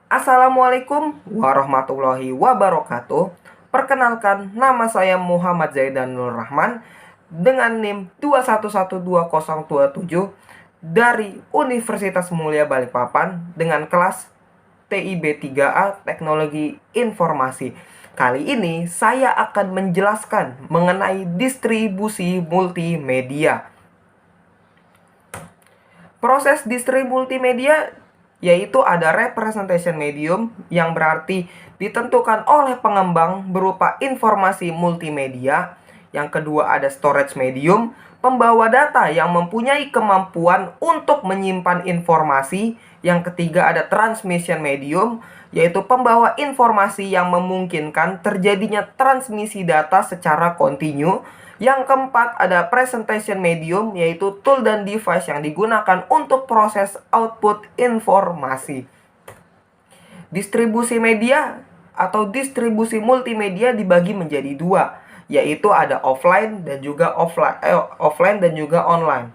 Assalamualaikum warahmatullahi wabarakatuh. Perkenalkan, nama saya Muhammad Zaidanul Rahman dengan NIM 2112027 dari Universitas Mulia Balikpapan dengan kelas TIB 3A Teknologi Informasi. Kali ini saya akan menjelaskan mengenai distribusi multimedia. Proses distribusi multimedia yaitu ada representation medium yang berarti ditentukan oleh pengembang berupa informasi multimedia. Yang kedua ada storage medium, pembawa data yang mempunyai kemampuan untuk menyimpan informasi. Yang ketiga ada transmission medium, yaitu pembawa informasi yang memungkinkan terjadinya transmisi data secara kontinu. Yang keempat ada presentation medium, yaitu tool dan device yang digunakan untuk proses output informasi. Distribusi media atau distribusi multimedia dibagi menjadi dua, yaitu ada offline dan juga online.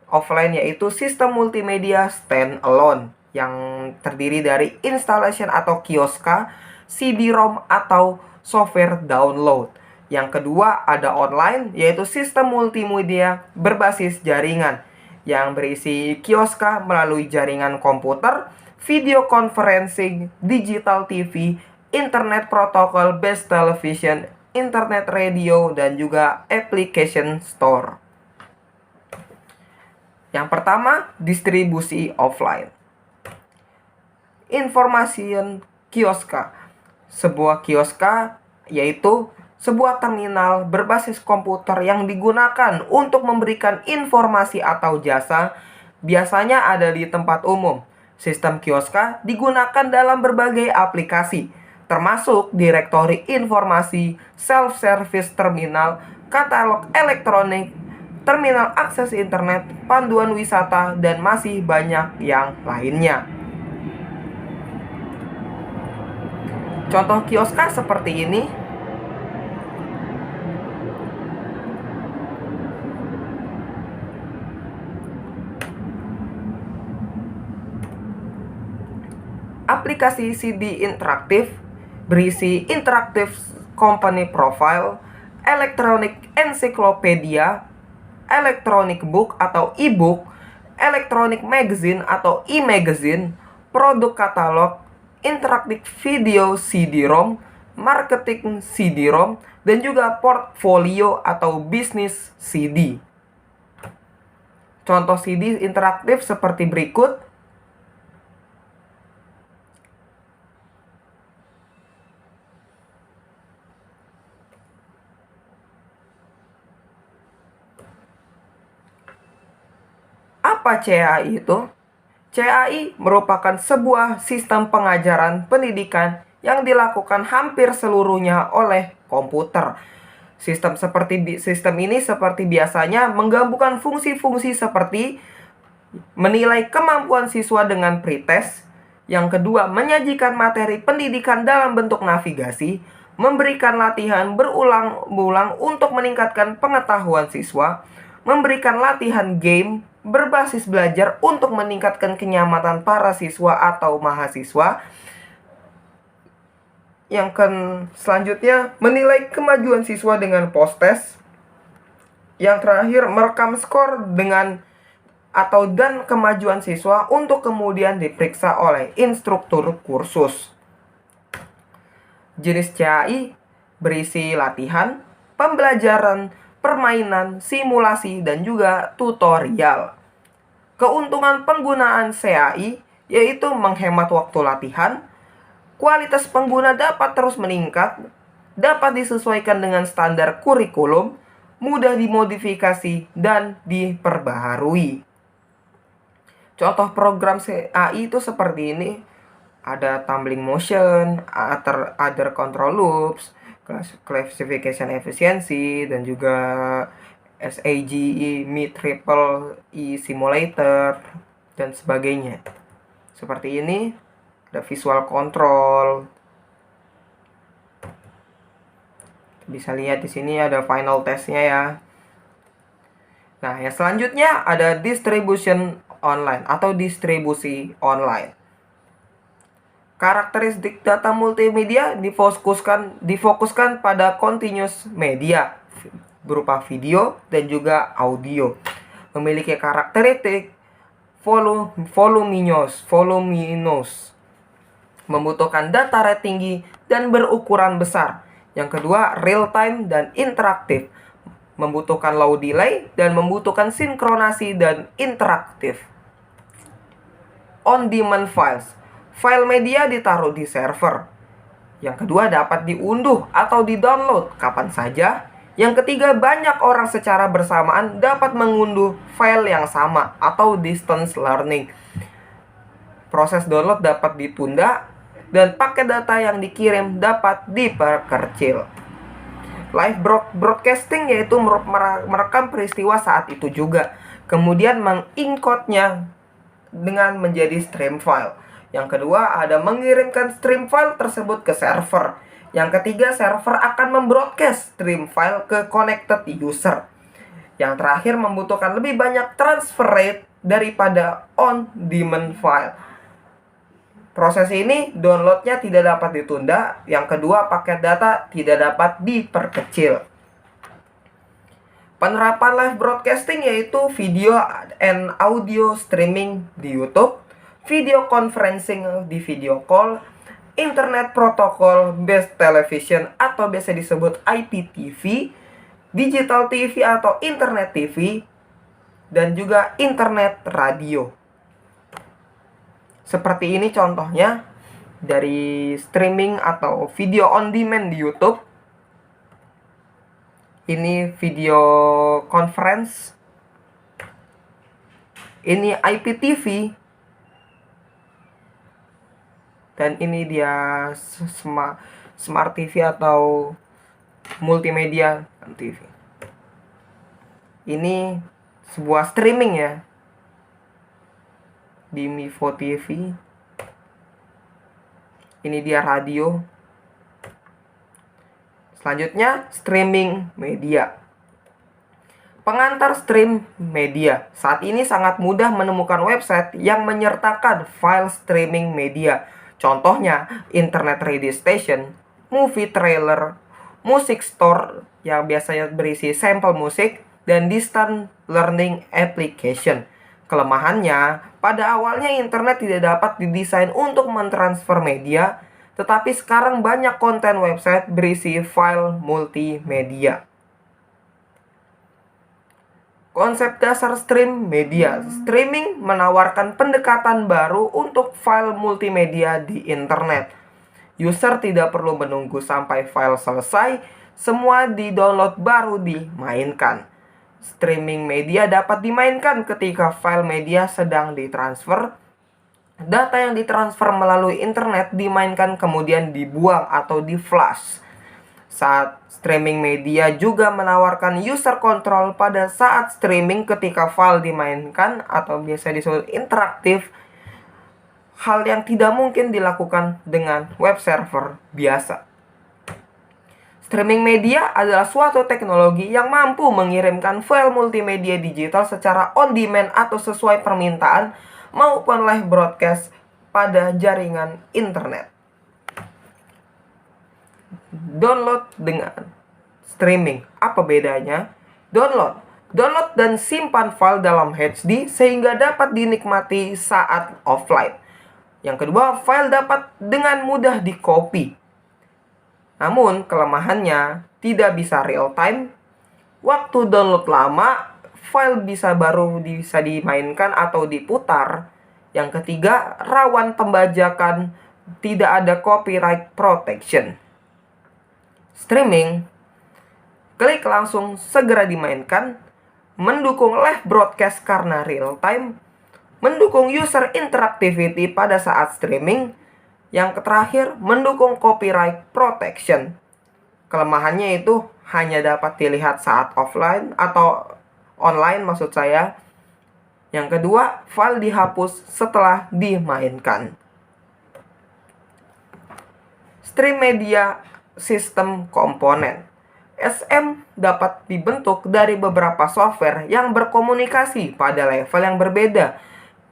Offline yaitu sistem multimedia standalone yang terdiri dari installation atau kioska, CD-ROM atau software download. Yang kedua ada online, yaitu sistem multimedia berbasis jaringan yang berisi kioska melalui jaringan komputer, video conferencing, digital TV, internet protocol based television, internet radio, dan juga application store. Yang pertama, distribusi offline. Information kioska. Sebuah kioska yaitu sebuah terminal berbasis komputer yang digunakan untuk memberikan informasi atau jasa, biasanya ada di tempat umum. Sistem kioska digunakan dalam berbagai aplikasi, termasuk direktori informasi, self-service terminal, katalog elektronik, terminal akses internet, panduan wisata, dan masih banyak yang lainnya. Contoh kioska seperti ini. Aplikasi CD interaktif berisi interaktif company profile, electronic encyclopedia, electronic book atau e-book, electronic magazine atau e-magazine, produk katalog, interaktif video CD-ROM, marketing CD-ROM, dan juga portfolio atau bisnis CD. Contoh CD interaktif seperti berikut. Apa CAI itu? CAI merupakan sebuah sistem pengajaran pendidikan yang dilakukan hampir seluruhnya oleh komputer. Sistem ini seperti biasanya menggabungkan fungsi-fungsi seperti menilai kemampuan siswa dengan pretest. Yang kedua, menyajikan materi pendidikan dalam bentuk navigasi, memberikan latihan berulang-ulang untuk meningkatkan pengetahuan siswa, memberikan latihan game berbasis belajar untuk meningkatkan kenyamanan para siswa atau mahasiswa. Yang selanjutnya, menilai kemajuan siswa dengan post-test. Yang terakhir, merekam skor dan kemajuan siswa untuk kemudian diperiksa oleh instruktur kursus. Jenis CAI berisi latihan, pembelajaran, permainan, simulasi, dan juga tutorial. Keuntungan penggunaan CAI yaitu menghemat waktu latihan, kualitas pengguna dapat terus meningkat, dapat disesuaikan dengan standar kurikulum, mudah dimodifikasi, dan diperbaharui. Contoh program CAI itu seperti ini. Ada tumbling motion, other control loops, classification efficiency, dan juga SAGE, triple E simulator, dan sebagainya. Seperti ini, ada visual control. Bisa lihat di sini ada final testnya ya. Nah, yang selanjutnya ada distribution online atau distribusi online. Karakteristik data multimedia difokuskan pada continuous media berupa video dan juga audio. Memiliki karakteristik voluminous, membutuhkan data rate tinggi dan berukuran besar. Yang kedua, real time dan interaktif, membutuhkan low delay dan membutuhkan sinkronasi dan interaktif. On demand files, file media ditaruh di server. Yang kedua, dapat diunduh atau di-download kapan saja. Yang ketiga, banyak orang secara bersamaan dapat mengunduh file yang sama atau distance learning. Proses download dapat ditunda dan paket data yang dikirim dapat diperkecil. Live broadcasting yaitu merekam peristiwa saat itu juga, kemudian mengencode-nya dengan menjadi stream file. Yang kedua, ada mengirimkan stream file tersebut ke server. Yang ketiga, server akan membroadcast stream file ke connected user. Yang terakhir, membutuhkan lebih banyak transfer rate daripada on-demand file. Proses ini downloadnya tidak dapat ditunda. Yang kedua, paket data tidak dapat diperkecil. Penerapan live broadcasting yaitu video and audio streaming di YouTube, video conferencing di video call, internet protocol based television atau biasa disebut IPTV, digital TV atau internet TV, dan juga internet radio. Seperti ini contohnya dari streaming atau video on demand di YouTube. Ini video conference. Ini IPTV. Dan ini dia smart TV atau multimedia TV. Ini sebuah streaming ya, di Mivo TV. Ini dia radio. Selanjutnya, streaming media. Pengantar stream media. Saat ini sangat mudah menemukan website yang menyertakan file streaming media. Contohnya, internet radio station, movie trailer, music store yang biasanya berisi sampel musik, dan distance learning application. Kelemahannya, pada awalnya internet tidak dapat didesain untuk mentransfer media, tetapi sekarang banyak konten website berisi file multimedia. Konsep dasar stream media. Streaming menawarkan pendekatan baru untuk file multimedia di internet. User tidak perlu menunggu sampai file selesai, semua di-download baru dimainkan. Streaming media dapat dimainkan ketika file media sedang ditransfer. Data yang ditransfer melalui internet dimainkan kemudian dibuang atau di-flash. Saat streaming media juga menawarkan user control pada saat streaming ketika file dimainkan atau biasa disebut interaktif. Hal yang tidak mungkin dilakukan dengan web server biasa. Streaming media adalah suatu teknologi yang mampu mengirimkan file multimedia digital secara on-demand atau sesuai permintaan maupun live broadcast pada jaringan internet. Download dengan streaming. Apa bedanya? Download dan simpan file dalam HD sehingga dapat dinikmati saat offline. Yang kedua, file dapat dengan mudah di-copy. Namun, kelemahannya tidak bisa real time. Waktu download lama, file baru bisa dimainkan atau diputar. Yang ketiga, rawan pembajakan, tidak ada copyright protection. Streaming, klik langsung segera dimainkan, mendukung live broadcast karena real time, mendukung user interactivity pada saat streaming. Yang terakhir, mendukung copyright protection. Kelemahannya itu hanya dapat dilihat saat offline atau online maksud saya. Yang kedua, file dihapus setelah dimainkan. Stream media sistem komponen. SM dapat dibentuk dari beberapa software yang berkomunikasi pada level yang berbeda.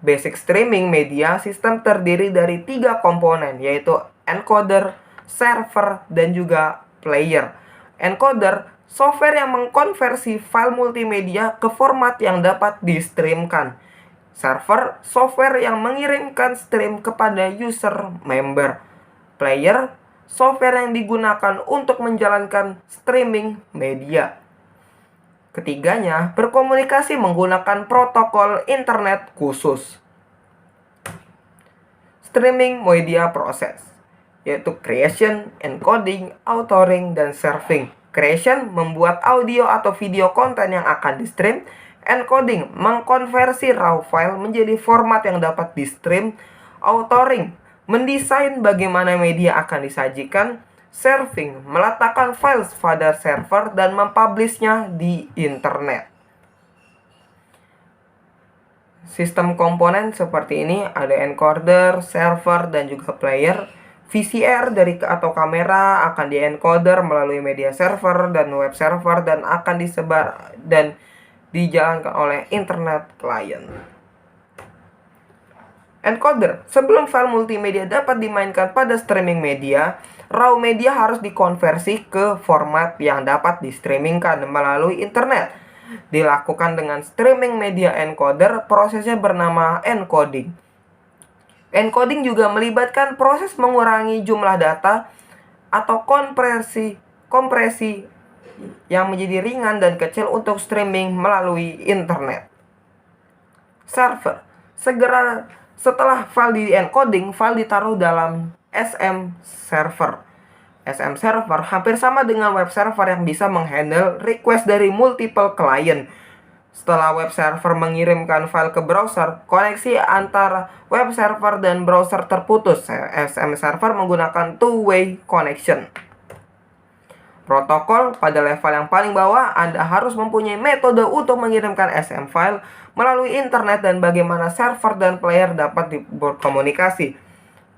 Basic streaming media sistem terdiri dari 3 komponen, yaitu encoder, server, dan juga player. Encoder, software yang mengkonversi file multimedia ke format yang dapat di-streamkan. Server, software yang mengirimkan stream kepada user member. Player, software yang digunakan untuk menjalankan streaming media. Ketiganya berkomunikasi menggunakan protokol internet khusus. Streaming media process, yaitu creation, encoding, authoring, dan serving. Creation membuat audio atau video konten yang akan di-stream. Encoding mengkonversi raw file menjadi format yang dapat di-stream. Authoring mendesain bagaimana media akan disajikan. Serving meletakkan file pada server dan mempublishnya di internet. Sistem komponen seperti ini ada encoder, server, dan juga player. VCR atau kamera akan diencoder melalui media server dan web server dan akan disebar dan dijalankan oleh internet client. Encoder, sebelum file multimedia dapat dimainkan pada streaming media, raw media harus dikonversi ke format yang dapat di-streamingkan melalui internet. Dilakukan dengan streaming media encoder, prosesnya bernama encoding. Encoding juga melibatkan proses mengurangi jumlah data atau kompresi yang menjadi ringan dan kecil untuk streaming melalui internet. Server, setelah file di-encoding, file ditaruh dalam SM server. SM server hampir sama dengan web server yang bisa menghandle request dari multiple client. Setelah web server mengirimkan file ke browser, koneksi antara web server dan browser terputus. SM server menggunakan two-way connection. Protokol, pada level yang paling bawah, Anda harus mempunyai metode untuk mengirimkan SM file melalui internet dan bagaimana server dan player dapat berkomunikasi.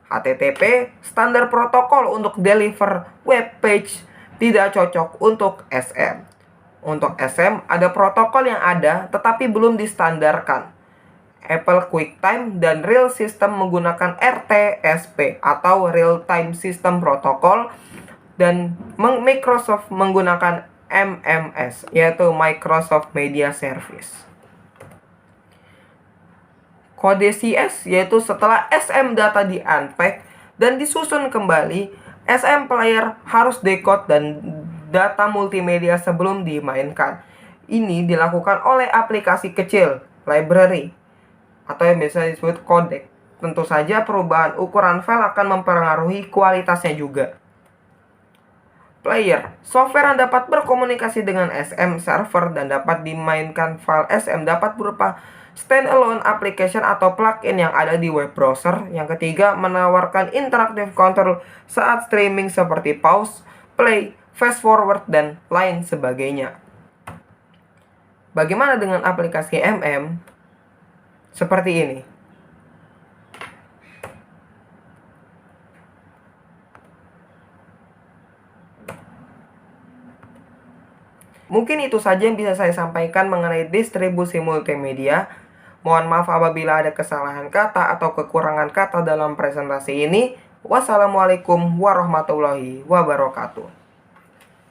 HTTP, standar protokol untuk deliver web page, tidak cocok untuk SM. Untuk SM, ada protokol yang ada tetapi belum distandarkan. Apple QuickTime dan Real System menggunakan RTSP atau Real Time System Protocol, dan Microsoft menggunakan MMS, yaitu Microsoft Media Service. Kode CS, yaitu setelah SM data di-unpack dan disusun kembali, SM player harus decode dan data multimedia sebelum dimainkan. Ini dilakukan oleh aplikasi kecil, library, atau yang biasa disebut codec. Tentu saja perubahan ukuran file akan mempengaruhi kualitasnya juga. Player, software yang dapat berkomunikasi dengan SM server dan dapat dimainkan file SM dapat berupa standalone application atau plugin yang ada di web browser. Yang ketiga, menawarkan interactive control saat streaming seperti pause, play, fast forward, dan lain sebagainya. Bagaimana dengan aplikasi MM? Seperti ini. Mungkin itu saja yang bisa saya sampaikan mengenai distribusi multimedia. Mohon maaf apabila ada kesalahan kata atau kekurangan kata dalam presentasi ini. Wassalamualaikum warahmatullahi wabarakatuh.